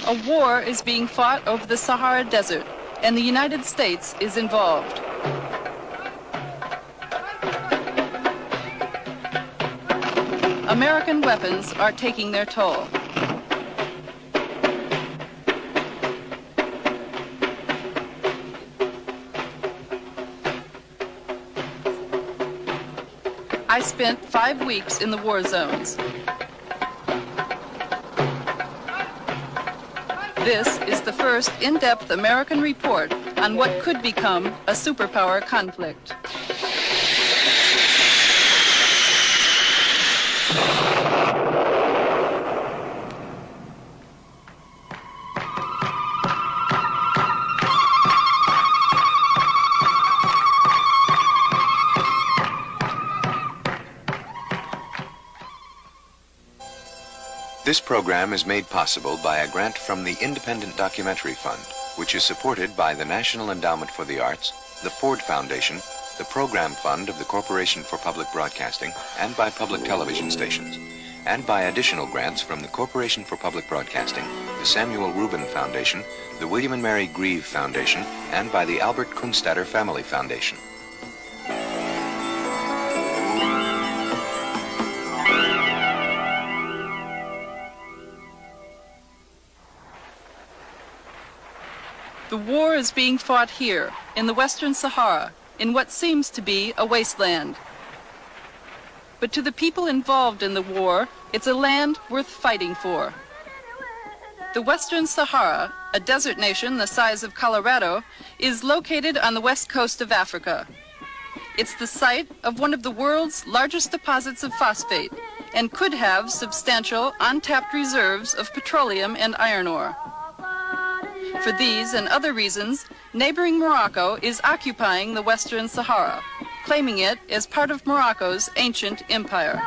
A war is being fought over the Sahara Desert, and the United States is involved. American weapons are taking their toll. I spent 5 weeks in the war zones. This is the first in-depth American report on what could become a superpower conflict. This program is made possible by a grant from the Independent Documentary Fund, which is supported by the National Endowment for the Arts, the Ford Foundation, the Program Fund of the Corporation for Public Broadcasting, and by public television stations, and by additional grants from the Corporation for Public Broadcasting, the Samuel Rubin Foundation, the William and Mary Grieve Foundation, and by the Albert Kunstadter Family Foundation. The war is being fought here, in the Western Sahara, in what seems to be a wasteland. But to the people involved in the war, it's a land worth fighting for. The Western Sahara, a desert nation the size of Colorado, is located on the west coast of Africa. It's the site of one of the world's largest deposits of phosphate and could have substantial untapped reserves of petroleum and iron ore. For these and other reasons, neighboring Morocco is occupying the Western Sahara, claiming it as part of Morocco's ancient empire.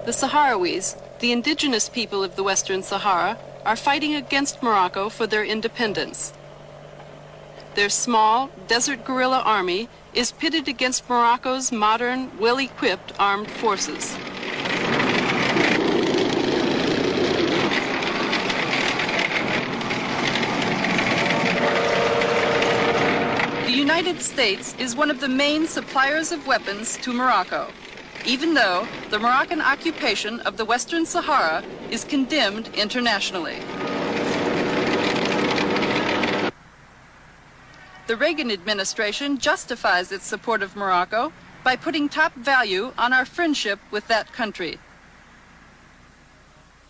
The Sahrawis, the indigenous people of the Western Sahara, are fighting against Morocco for their independence. Their small, desert guerrilla army is pitted against Morocco's modern, well-equipped armed forces. The United States is one of the main suppliers of weapons to Morocco, even though the Moroccan occupation of the Western Sahara is condemned internationally. The Reagan administration justifies its support of Morocco by putting top value on our friendship with that country.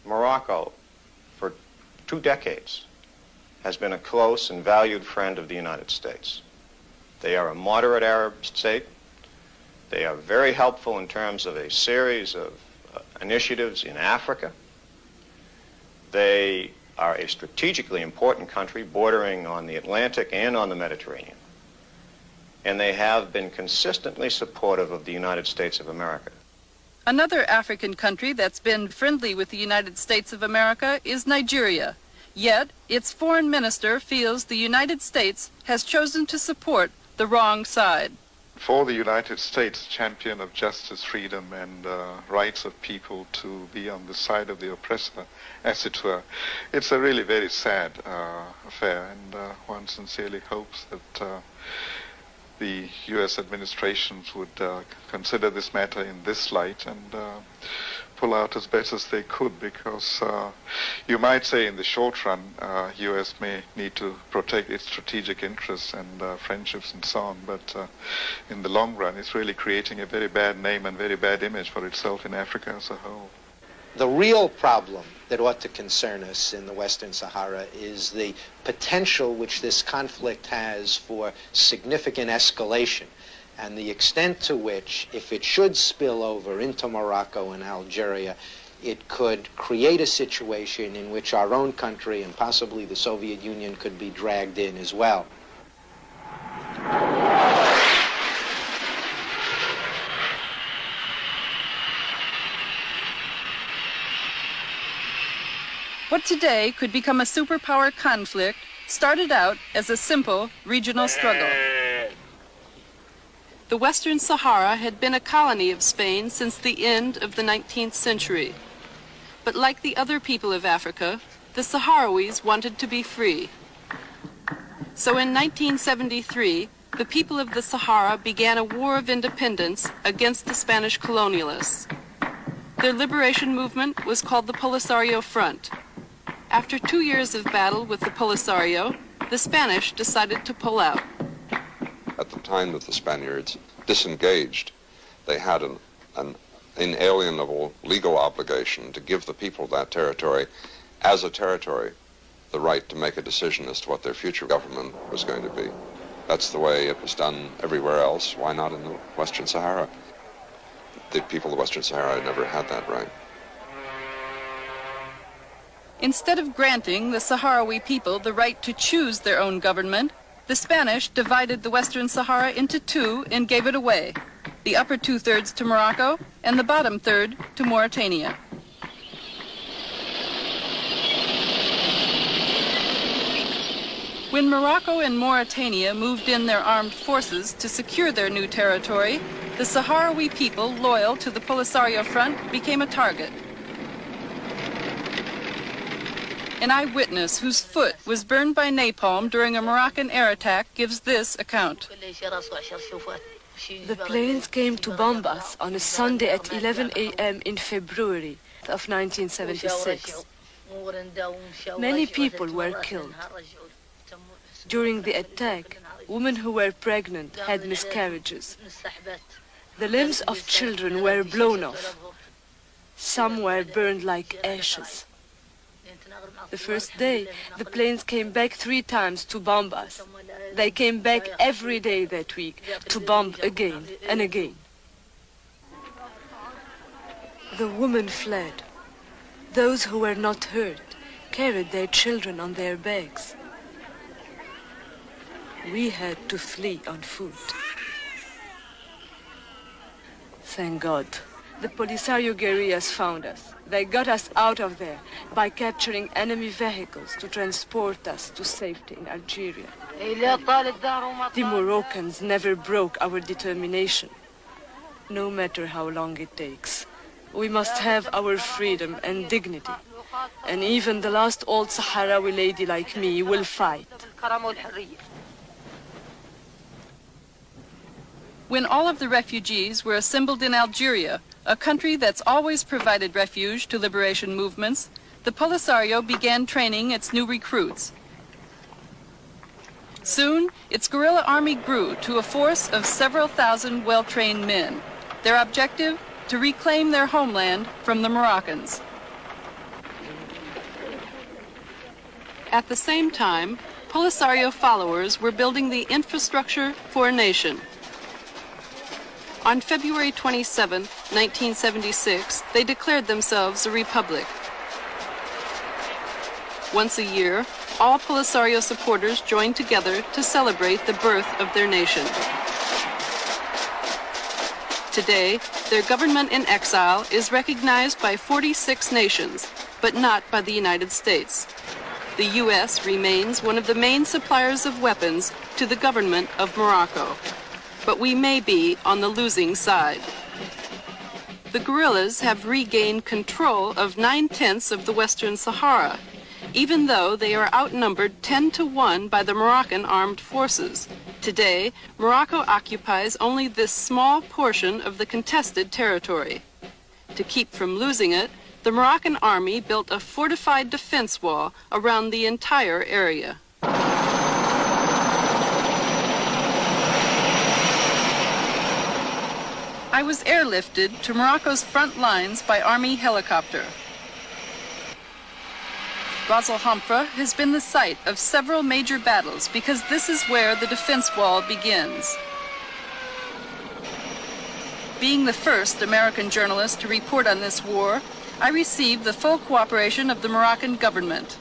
Morocco, for 2 decades, has been a close and valued friend of the United States. They are a moderate Arab state. They are very helpful in terms of a series of initiatives in Africa. They are a strategically important country bordering on the Atlantic and on the Mediterranean. And they have been consistently supportive of the United States of America. Another African country that's been friendly with the United States of America is Nigeria. Yet, its foreign minister feels the United States has chosen to support the wrong side. For the United States, champion of justice, freedom, and rights of people to be on the side of the oppressor, as it were, it's a really very sad affair, and one sincerely hopes that the U.S. administrations would consider this matter in this light and pull out as best as they could, because you might say in the short run, U.S. may need to protect its strategic interests and friendships and so on, but in the long run, it's really creating a very bad name and very bad image for itself in Africa as a whole. The real problem that ought to concern us in the Western Sahara is the potential which this conflict has for significant escalation, and the extent to which, if it should spill over into Morocco and Algeria, it could create a situation in which our own country and possibly the Soviet Union could be dragged in as well. What today could become a superpower conflict started out as a simple regional struggle. The Western Sahara had been a colony of Spain since the end of the 19th century. But like the other people of Africa, the Sahrawis wanted to be free. So in 1973, the people of the Sahara began a war of independence against the Spanish colonialists. Their liberation movement was called the Polisario Front. After 2 years of battle with the Polisario, the Spanish decided to pull out. At the time that the Spaniards disengaged, they had an inalienable legal obligation to give the people of that territory, as a territory, the right to make a decision as to what their future government was going to be. That's the way it was done everywhere else. Why not in the Western Sahara? The people of the Western Sahara never had that right. Instead of granting the Sahrawi people the right to choose their own government, the Spanish divided the Western Sahara into two and gave it away, the upper 2/3 to Morocco and the bottom third to Mauritania. When Morocco and Mauritania moved in their armed forces to secure their new territory, the Sahrawi people loyal to the Polisario Front became a target. An eyewitness whose foot was burned by napalm during a Moroccan air attack gives this account. The planes came to bomb us on a Sunday at 11 a.m. in February of 1976. Many people were killed. During the attack, women who were pregnant had miscarriages. The limbs of children were blown off. Some were burned like ashes. The first day, the planes came back 3 times to bomb us. They came back every day that week to bomb again and again. The women fled. Those who were not hurt carried their children on their backs. We had to flee on foot. Thank God. The Polisario guerrillas found us. They got us out of there by capturing enemy vehicles to transport us to safety in Algeria. The Moroccans never broke our determination, no matter how long it takes. We must have our freedom and dignity, and even the last old Sahrawi lady like me will fight. When all of the refugees were assembled in Algeria, a country that's always provided refuge to liberation movements, the Polisario began training its new recruits. Soon, its guerrilla army grew to a force of several thousand well-trained men. Their objective, to reclaim their homeland from the Moroccans. At the same time, Polisario followers were building the infrastructure for a nation. On February 27, 1976, they declared themselves a republic. Once a year, all Polisario supporters joined together to celebrate the birth of their nation. Today, their government in exile is recognized by 46 nations, but not by the United States. The U.S. remains one of the main suppliers of weapons to the government of Morocco. But we may be on the losing side. The guerrillas have regained control of 9/10 of the Western Sahara, even though they are outnumbered 10-to-1 by the Moroccan armed forces. Today, Morocco occupies only this small portion of the contested territory. To keep from losing it, the Moroccan army built a fortified defense wall around the entire area. I was airlifted to Morocco's front lines by Army helicopter. Ras Al Hamra has been the site of several major battles because this is where the defense wall begins. Being the first American journalist to report on this war, I received the full cooperation of the Moroccan government.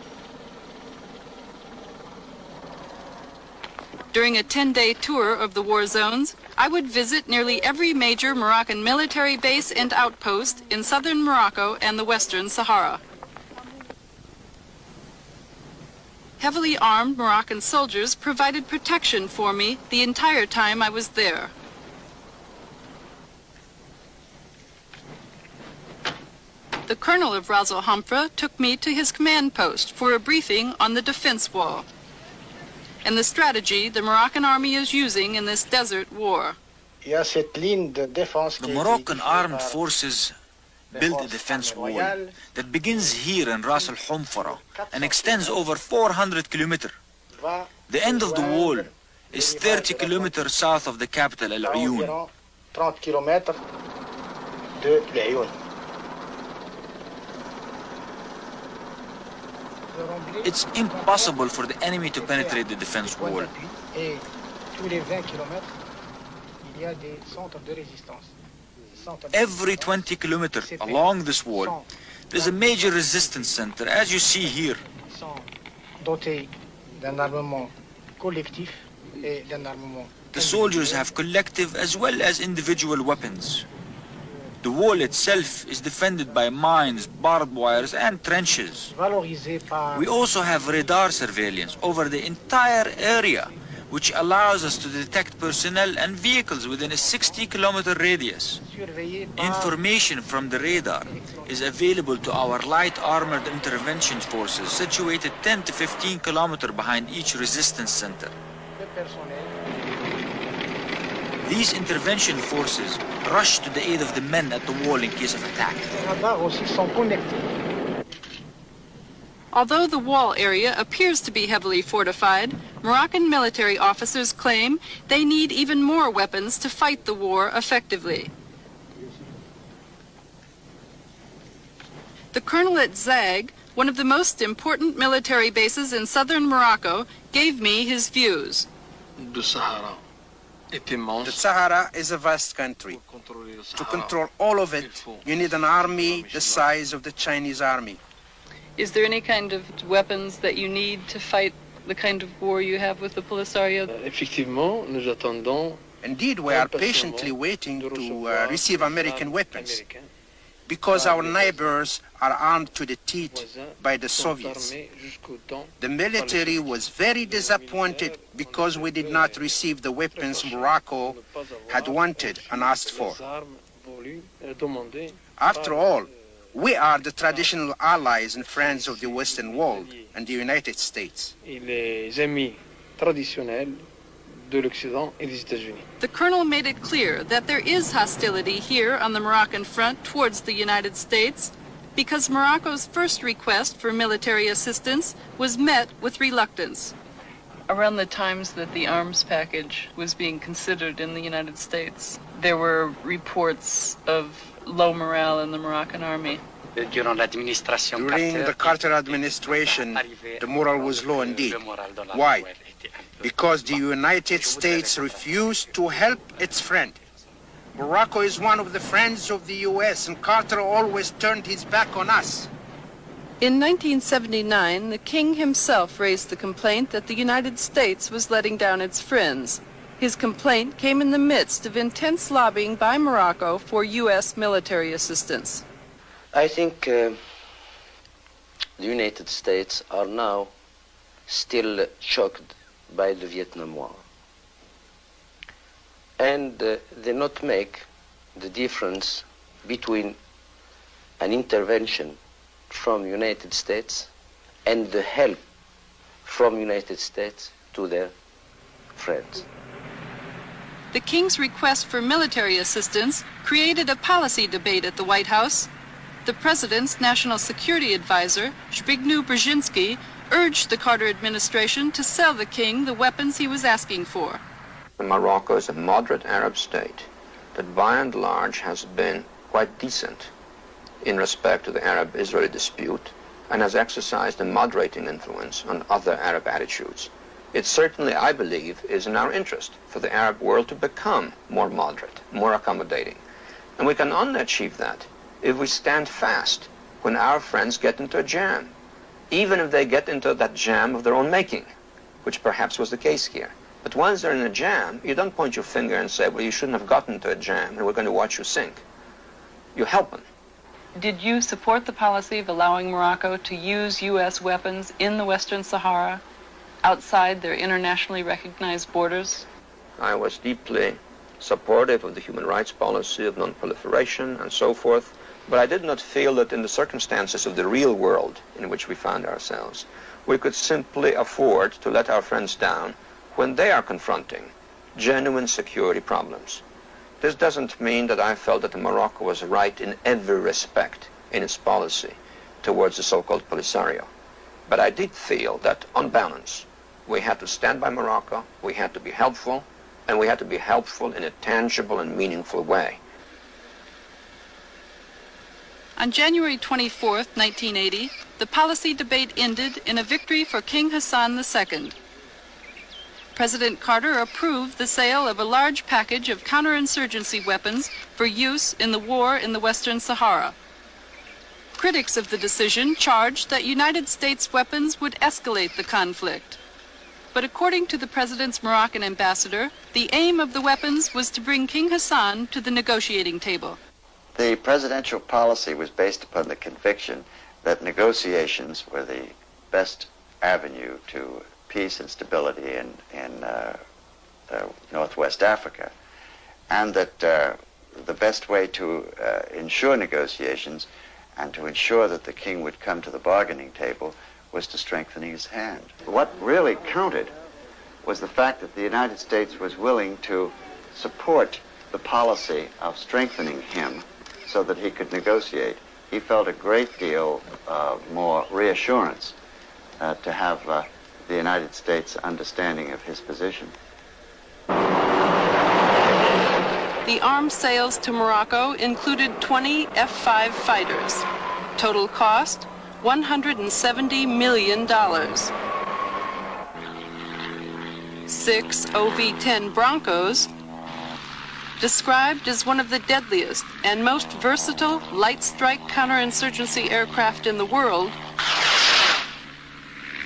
During a 10-day tour of the war zones, I would visit nearly every major Moroccan military base and outpost in southern Morocco and the Western Sahara. Heavily armed Moroccan soldiers provided protection for me the entire time I was there. The colonel of Ras Al Hamra took me to his command post for a briefing on the defense wall and the strategy the Moroccan army is using in this desert war. The Moroccan armed forces built a defense wall that begins here in Ras Al Hamra and extends over 400 kilometers. The end of the wall is 30 kilometers south of the capital, Al Ayoun. It's impossible for the enemy to penetrate the defense wall. Every 20 kilometers along this wall, there's a major resistance center, as you see here. The soldiers have collective as well as individual weapons. The wall itself is defended by mines, barbed wires, and trenches. We also have radar surveillance over the entire area, which allows us to detect personnel and vehicles within a 60-kilometer radius. Information from the radar is available to our light armored intervention forces situated 10 to 15 kilometers behind each resistance center. These intervention forces rush to the aid of the men at the wall in case of attack. Although the wall area appears to be heavily fortified, Moroccan military officers claim they need even more weapons to fight the war effectively. The colonel at Zag, one of the most important military bases in southern Morocco, gave me his views. The Sahara is a vast country. To control all of it, you need an army the size of the Chinese army. Is there any kind of weapons that you need to fight the kind of war you have with the Polisario? Indeed, we are patiently waiting to receive American weapons, because our neighbors are armed to the teeth by the Soviets. The military was very disappointed because we did not receive the weapons Morocco had wanted and asked for. After all, we are the traditional allies and friends of the Western world and the United States. The colonel made it clear that there is hostility here on the Moroccan front towards the United States because Morocco's first request for military assistance was met with reluctance. Around the times that the arms package was being considered in the United States, there were reports of low morale in the Moroccan army. During the Carter administration, the morale was low indeed. Why? Because the United States refused to help its friend. Morocco is one of the friends of the U.S., and Carter always turned his back on us. In 1979, the king himself raised the complaint that the United States was letting down its friends. His complaint came in the midst of intense lobbying by Morocco for U.S. military assistance. I think the United States are now still shocked by the Vietnam War. And they not make the difference between an intervention from United States and the help from United States to their friends. The king's request for military assistance created a policy debate at the White House. The president's national security advisor, Zbigniew Brzezinski, urged the Carter administration to sell the king the weapons he was asking for. Morocco is a moderate Arab state that by and large has been quite decent in respect to the Arab-Israeli dispute and has exercised a moderating influence on other Arab attitudes. It certainly, I believe, is in our interest for the Arab world to become more moderate, more accommodating. And we can only achieve that if we stand fast when our friends get into a jam, even if they get into that jam of their own making, which perhaps was the case here. But once they're in a jam, you don't point your finger and say, well, you shouldn't have gotten into a jam, and we're going to watch you sink. You help them. Did you support the policy of allowing Morocco to use U.S. weapons in the Western Sahara, outside their internationally recognized borders? I was deeply supportive of the human rights policy of non-proliferation and so forth. But I did not feel that in the circumstances of the real world in which we found ourselves, we could simply afford to let our friends down when they are confronting genuine security problems. This doesn't mean that I felt that Morocco was right in every respect in its policy towards the so-called Polisario. But I did feel that, on balance, we had to stand by Morocco, we had to be helpful, and we had to be helpful in a tangible and meaningful way. On January 24th, 1980, the policy debate ended in a victory for King Hassan II. President Carter approved the sale of a large package of counterinsurgency weapons for use in the war in the Western Sahara. Critics of the decision charged that United States weapons would escalate the conflict. But according to the President's Moroccan ambassador, the aim of the weapons was to bring King Hassan to the negotiating table. The presidential policy was based upon the conviction that negotiations were the best avenue to peace and stability in Northwest Africa, and that the best way to ensure negotiations and to ensure that the king would come to the bargaining table was to strengthen his hand. What really counted was the fact that the United States was willing to support the policy of strengthening him so that he could negotiate. He felt a great deal more reassurance to have the United States understanding of his position. The arms sales to Morocco included 20 F-5 fighters. Total cost, $170 million. 6 OV-10 Broncos, described as one of the deadliest and most versatile light strike counterinsurgency aircraft in the world,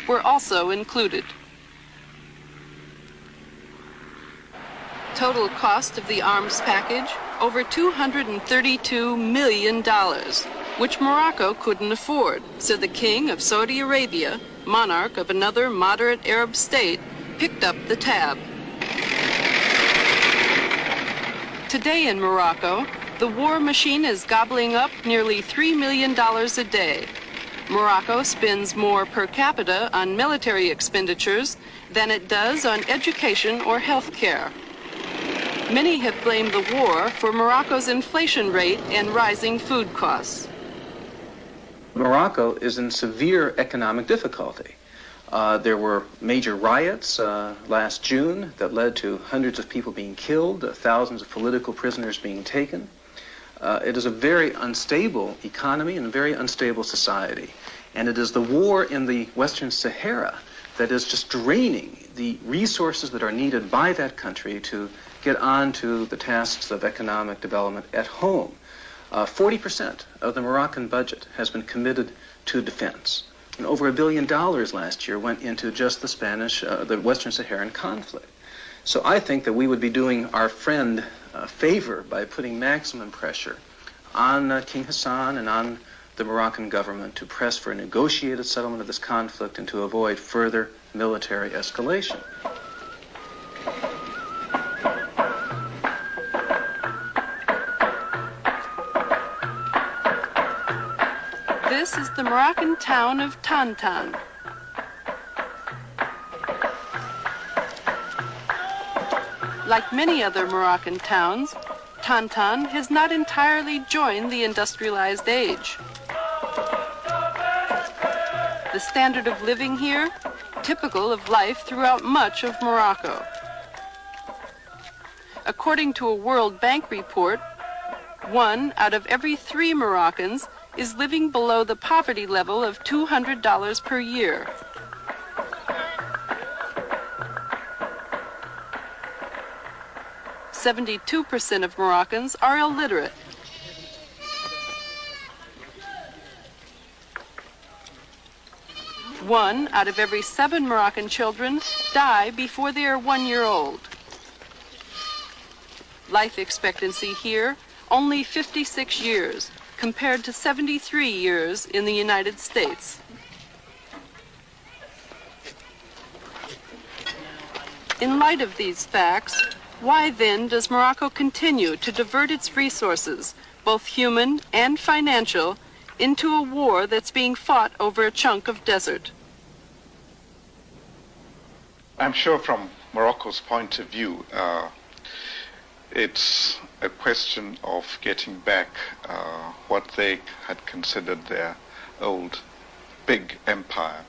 were also included. Total cost of the arms package, over $232 million, which Morocco couldn't afford, so the King of Saudi Arabia, monarch of another moderate Arab state, picked up the tab. Today in Morocco, the war machine is gobbling up nearly $3 million a day. Morocco spends more per capita on military expenditures than it does on education or health care. Many have blamed the war for Morocco's inflation rate and rising food costs. Morocco is in severe economic difficulty. There were major riots last June that led to hundreds of people being killed, thousands of political prisoners being taken. It is a very unstable economy and a very unstable society. And it is the war in the Western Sahara that is just draining the resources that are needed by that country to get on to the tasks of economic development at home. 40% of the Moroccan budget has been committed to defense. And over $1 billion last year went into just the Western Saharan conflict. So I think that we would be doing our friend a favor by putting maximum pressure on King Hassan and on the Moroccan government to press for a negotiated settlement of this conflict and to avoid further military escalation. This is the Moroccan town of Tantan. Like many other Moroccan towns, Tantan has not entirely joined the industrialized age. The standard of living here, typical of life throughout much of Morocco. According to a World Bank report, 1 out of every 3 Moroccans is living below the poverty level of $200 per year. (72% of Moroccans are illiterate. One out of every 7 Moroccan children die before they are 1 year old. Life expectancy here, only 56 years, compared to 73 years in the United States. In light of these facts, why then does Morocco continue to divert its resources both human and financial, into a war that's being fought over a chunk of desert. I'm sure from Morocco's point of view, it's a question of getting back what they had considered their old big empire.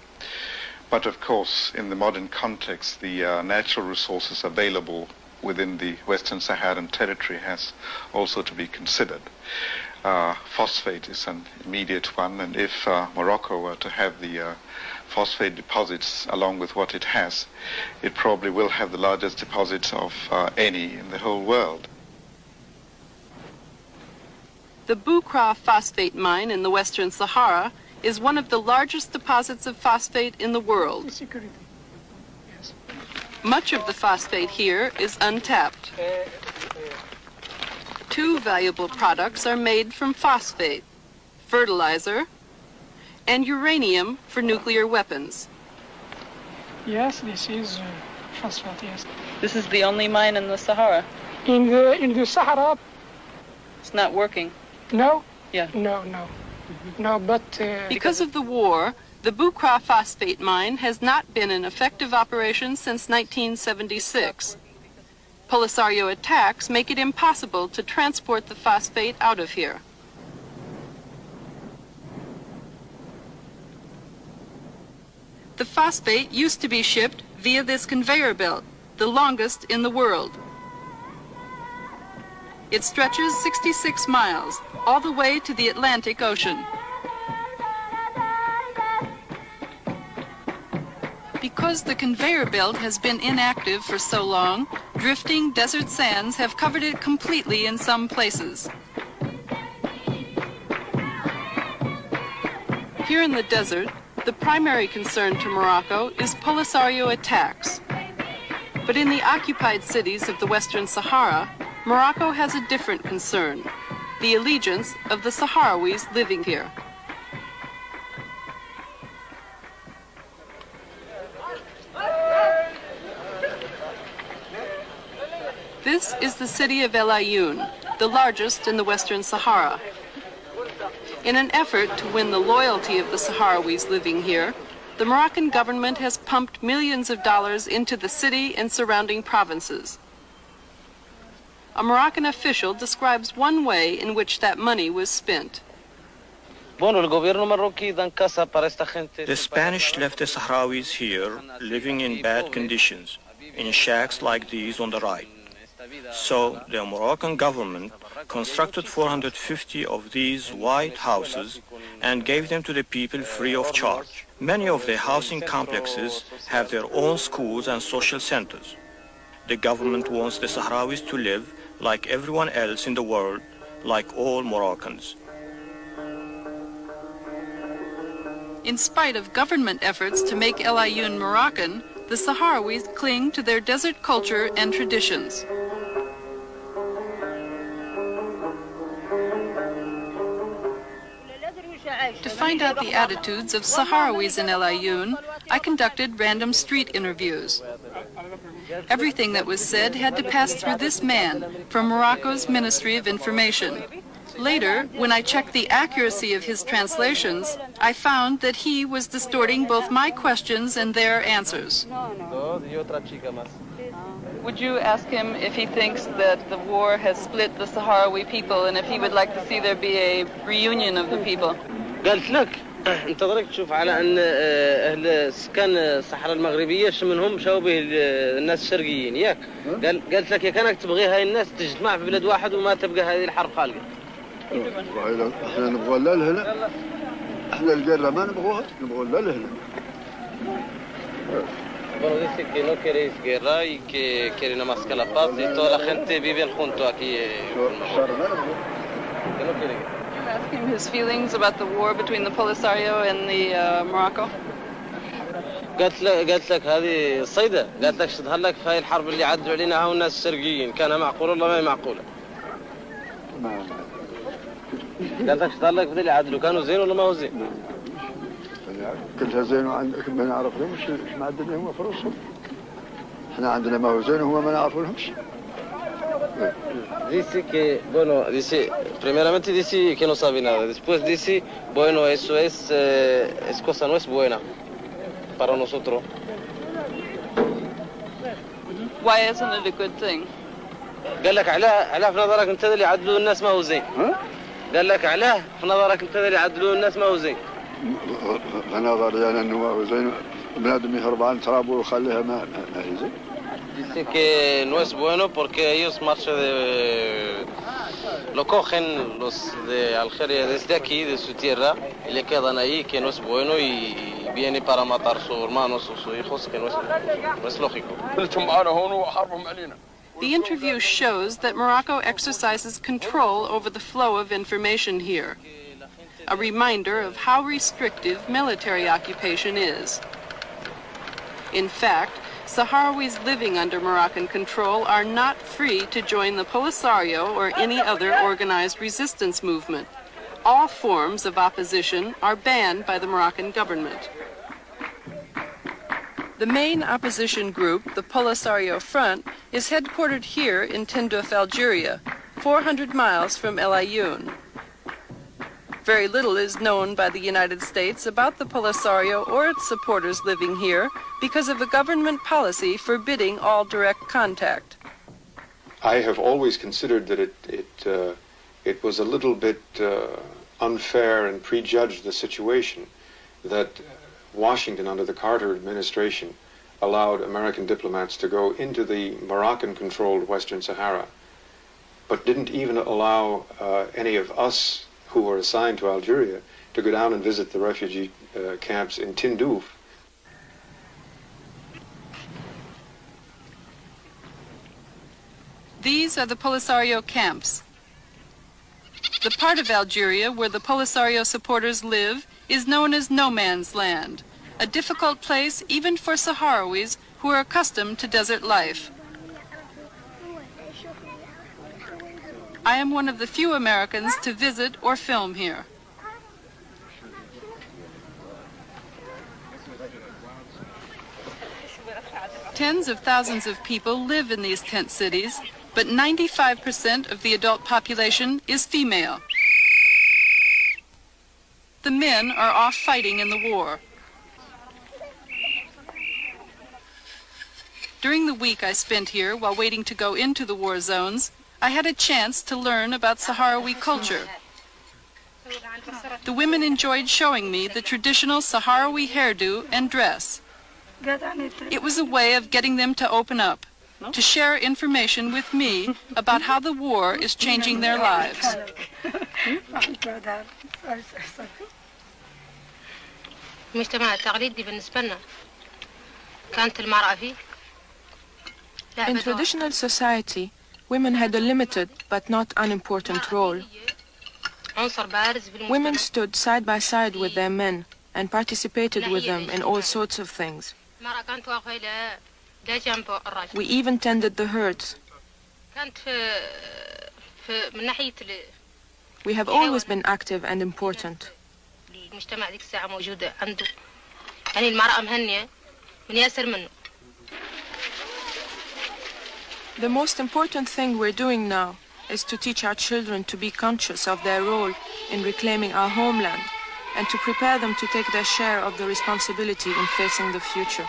But of course, in the modern context, the natural resources available within the Western Saharan territory has also to be considered. Phosphate is an immediate one, and if Morocco were to have the phosphate deposits along with what it has, it probably will have the largest deposits of any in the whole world. The Boukra phosphate mine in the Western Sahara is one of the largest deposits of phosphate in the world. Much of the phosphate here is untapped. Two valuable products are made from phosphate: fertilizer and uranium for nuclear weapons. Yes, this is phosphate, yes. This is the only mine in the Sahara. In the Sahara? It's not working. No? Yeah. No. No, but... Because of the war, the Boukra phosphate mine has not been in effective operation since 1976. Polisario attacks make it impossible to transport the phosphate out of here. The phosphate used to be shipped via this conveyor belt, the longest in the world. It stretches 66 miles, all the way to the Atlantic Ocean. Because the conveyor belt has been inactive for so long, drifting desert sands have covered it completely in some places. Here in the desert, the primary concern to Morocco is Polisario attacks. But in the occupied cities of the Western Sahara, Morocco has a different concern: the allegiance of the Sahrawis living here. This is the city of El Ayoun, the largest in the Western Sahara. In an effort to win the loyalty of the Sahrawis living here, the Moroccan government has pumped millions of dollars into the city and surrounding provinces. A Moroccan official describes one way in which that money was spent. The Spanish left the Sahrawis here living in bad conditions, in shacks like these on the right. So the Moroccan government constructed 450 of these white houses and gave them to the people free of charge. Many of the housing complexes have their own schools and social centers. The government wants the Sahrawis to live like everyone else in the world, like all Moroccans. In spite of government efforts to make El Ayoun Moroccan, the Sahrawis cling to their desert culture and traditions. To find out the attitudes of Sahrawis in El Ayoun, I conducted random street interviews. Everything that was said had to pass through this man from Morocco's Ministry of Information. Later, when I checked the accuracy of his translations, I found that he was distorting both my questions and their answers. Would you ask him if he thinks that the war has split the Sahrawi people and if he would like to see there be a reunion of the people? قالت لك انت ضرك تشوف على ان اهل سكان الصحراء المغربيه منهم شبه الناس الشرقيين ياك قالت لك يا كانك تبغي هاي الناس تجتمع في بلد واحد وما تبقى هذه الحرب خالقه احنا نبغى لا لهنا احنا القرة ما نبغوها نبغى لا لهنا Bueno, dice que no queréis guerra y que quieren nada más que la paz y toda la gente vive junto aquí. Que no quiere guerra. Ask him his feelings about the war between the Polisario and the Morocco. قالت لك هذه الصيدة قالت لك تظهر لك في هاي الحرب اللي عدوا علينا هاو الناس الشرقيين كانها معقولة ولا ما هي معقولة؟ قالت لك تظهر لك بدل اللي عدلوا كانوا زين ولا ما هو زين؟ كلها زين وعندك ما نعرف لهمش ما عندنا هم فلوسهم. احنا عندنا ما هو زين وهو ما نعرف لهمش. Dice que, bueno, dice, primeramente dice que no sabe nada. Después dice, bueno, eso es cosa no es buena para nosotros. Why isn't it a good thing? قال لك علاه في نظرك انت اللي يعدلوا الناس ما هو زين. قال لك علاه في نظرك انت اللي يعدلوا الناس ما هو زين. نظري انا انه ما هو زين بنادم يهرب عن ترابه ويخليها ما هي زين. Dice que no es bueno porque ellos marchan lo cogen los de Algeria desde aquí, de su tierra, y le quedan ahí, que no es bueno, y viene para matar a sus hermanos o sus hijos, que no es lógico. The interview shows that Morocco exercises control over the flow of information here, a reminder of how restrictive military occupation is. In fact, Sahrawis living under Moroccan control are not free to join the Polisario or any other organized resistance movement. All forms of opposition are banned by the Moroccan government. The main opposition group, the Polisario Front, is headquartered here in Tindouf, Algeria, 400 miles from El Ayoun. Very little is known by the United States about the Polisario or its supporters living here because of a government policy forbidding all direct contact. I have always considered that it was a little bit unfair and prejudged the situation that Washington under the Carter administration allowed American diplomats to go into the Moroccan-controlled Western Sahara, but didn't even allow any of us who were assigned to Algeria to go down and visit the refugee camps in Tindouf. These are the Polisario camps. The part of Algeria where the Polisario supporters live is known as no man's land, a difficult place even for Sahrawis who are accustomed to desert life. I am one of the few Americans to visit or film here. Tens of thousands of people live in these tent cities, but 95% of the adult population is female. The men are off fighting in the war. During the week I spent here while waiting to go into the war zones, I had a chance to learn about Sahrawi culture. The women enjoyed showing me the traditional Sahrawi hairdo and dress. It was a way of getting them to open up, to share information with me about how the war is changing their lives. المجتمع التقليدي بالنسبة لنا كانت المرأة فيه. In traditional society, women had a limited but not unimportant role. Women stood side by side with their men and participated with them in all sorts of things. We even tended the herds. We have always been active and important. The most important thing we're doing now is to teach our children to be conscious of their role in reclaiming our homeland and to prepare them to take their share of the responsibility in facing the future.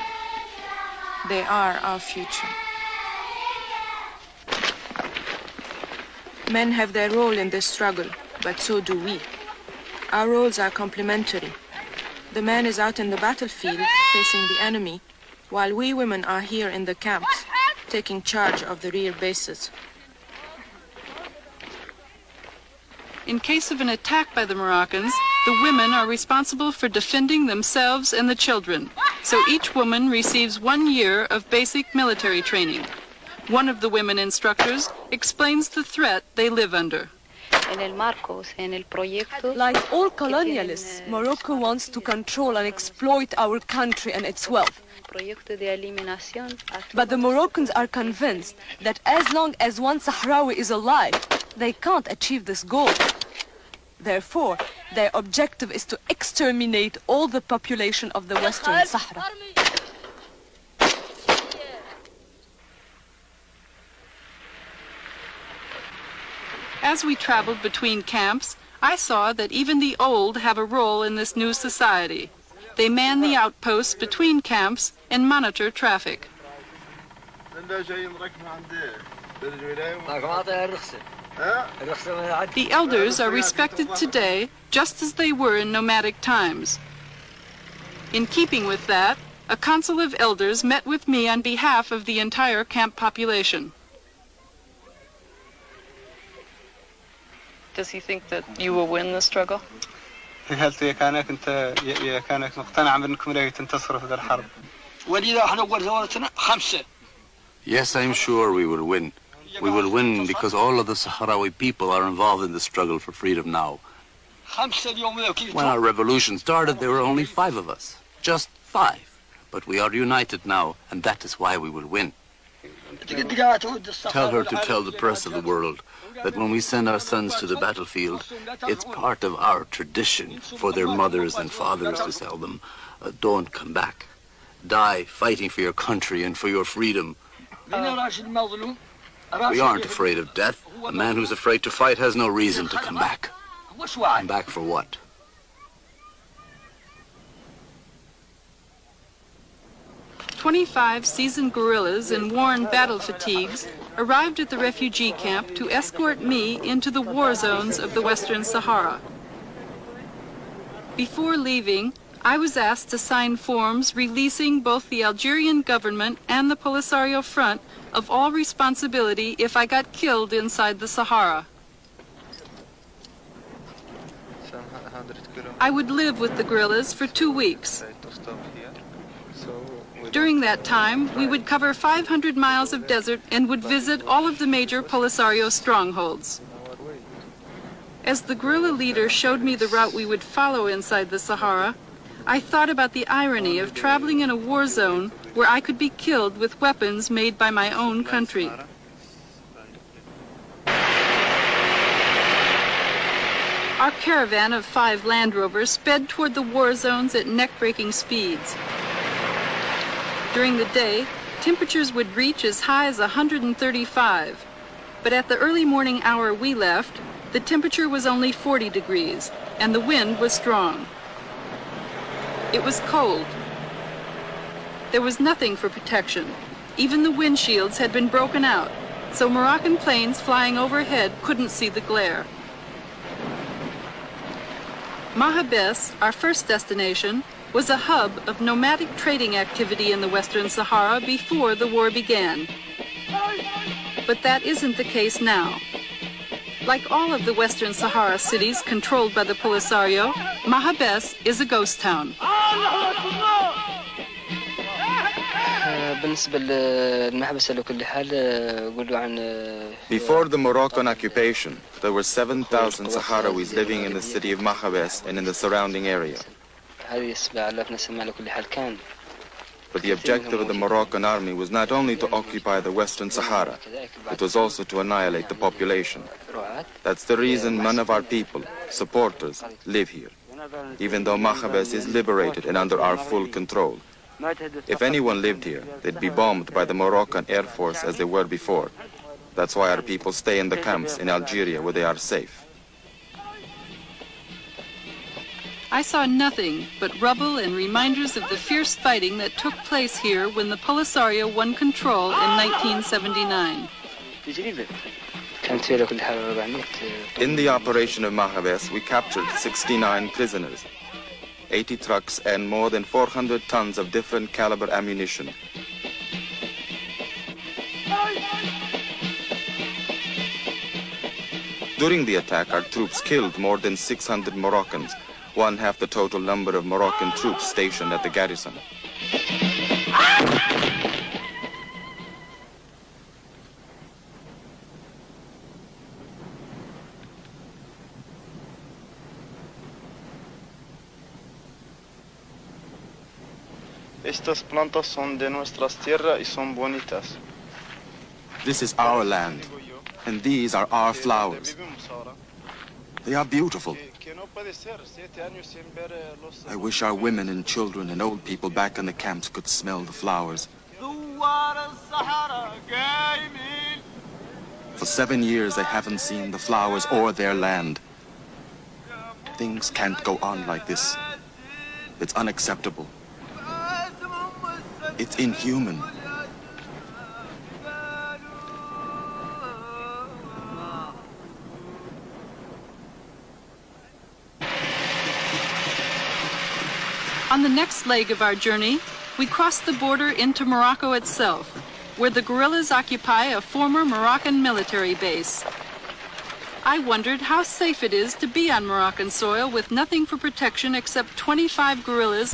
They are our future. Men have their role in this struggle, but so do we. Our roles are complementary. The man is out in the battlefield facing the enemy, while we women are here in the camps, taking charge of the rear bases. In case of an attack by the Moroccans, the women are responsible for defending themselves and the children, so each woman receives 1 year of basic military training. One of the women instructors explains the threat they live under. Like all colonialists, Morocco wants to control and exploit our country and its wealth. But the Moroccans are convinced that as long as one Sahrawi is alive, they can't achieve this goal. Therefore, their objective is to exterminate all the population of the Western Sahara. as we traveled between camps, I saw that even the old have a role in this new society. They man the outposts between camps and monitor traffic. The elders are respected today just as they were in nomadic times. In keeping with that, a council of elders met with me on behalf of the entire camp population. Does he think that you will win the struggle? Yes, I'm sure we will win. We will win because all of the Sahrawi people are involved in the struggle for freedom now. When our revolution started, there were only 5 of us. Just 5. But we are united now, and that is why we will win. Tell her to tell the press of the world that when we send our sons to the battlefield, it's part of our tradition for their mothers and fathers to tell them, don't come back. Die fighting for your country and for your freedom. We aren't afraid of death. A man who's afraid to fight has no reason to come back. Come back for what? "25 seasoned guerrillas in worn battle fatigues arrived at the refugee camp to escort me into the war zones of the Western Sahara. Before leaving, I was asked to sign forms releasing both the Algerian government and the Polisario Front of all responsibility if I got killed inside the Sahara. I would live with the guerrillas for 2 weeks. During that time, we would cover 500 miles of desert and would visit all of the major Polisario strongholds. As the guerrilla leader showed me the route we would follow inside the Sahara, I thought about the irony of traveling in a war zone where I could be killed with weapons made by my own country. Our caravan of 5 Land Rovers sped toward the war zones at neck-breaking speeds. During the day, temperatures would reach as high as 135, but at the early morning hour we left, the temperature was only 40 degrees, and the wind was strong. It was cold. There was nothing for protection. Even the windshields had been broken out, so Moroccan planes flying overhead couldn't see the glare. Mahabes, our first destination, was a hub of nomadic trading activity in the Western Sahara before the war began. But that isn't the case now. Like all of the Western Sahara cities controlled by the Polisario, Mahabes is a ghost town. Before the Moroccan occupation, there were 7,000 Sahrawis living in the city of Mahabes and in the surrounding area. But the objective of the Moroccan army was not only to occupy the Western Sahara, it was also to annihilate the population. That's the reason none of our people, supporters, live here, even though Mahabes is liberated and under our full control. If anyone lived here, they'd be bombed by the Moroccan Air Force as they were before. That's why our people stay in the camps in Algeria where they are safe. I saw nothing but rubble and reminders of the fierce fighting that took place here when the Polisario won control in 1979. In the operation of Mahabes, we captured 69 prisoners, 80 trucks, and more than 400 tons of different caliber ammunition. During the attack, our troops killed more than 600 Moroccans, 1/2 the total number of Moroccan troops stationed at the garrison. Estas plantas son de nuestras tierras y son bonitas. This is our land, and these are our flowers. They are beautiful. I wish our women and children and old people back in the camps could smell the flowers. For 7 years, they haven't seen the flowers or their land. Things can't go on like this. It's unacceptable. It's inhuman. On the next leg of our journey, we cross the border into Morocco itself, where the guerrillas occupy a former Moroccan military base. I wondered how safe it is to be on Moroccan soil with nothing for protection except 25 guerrillas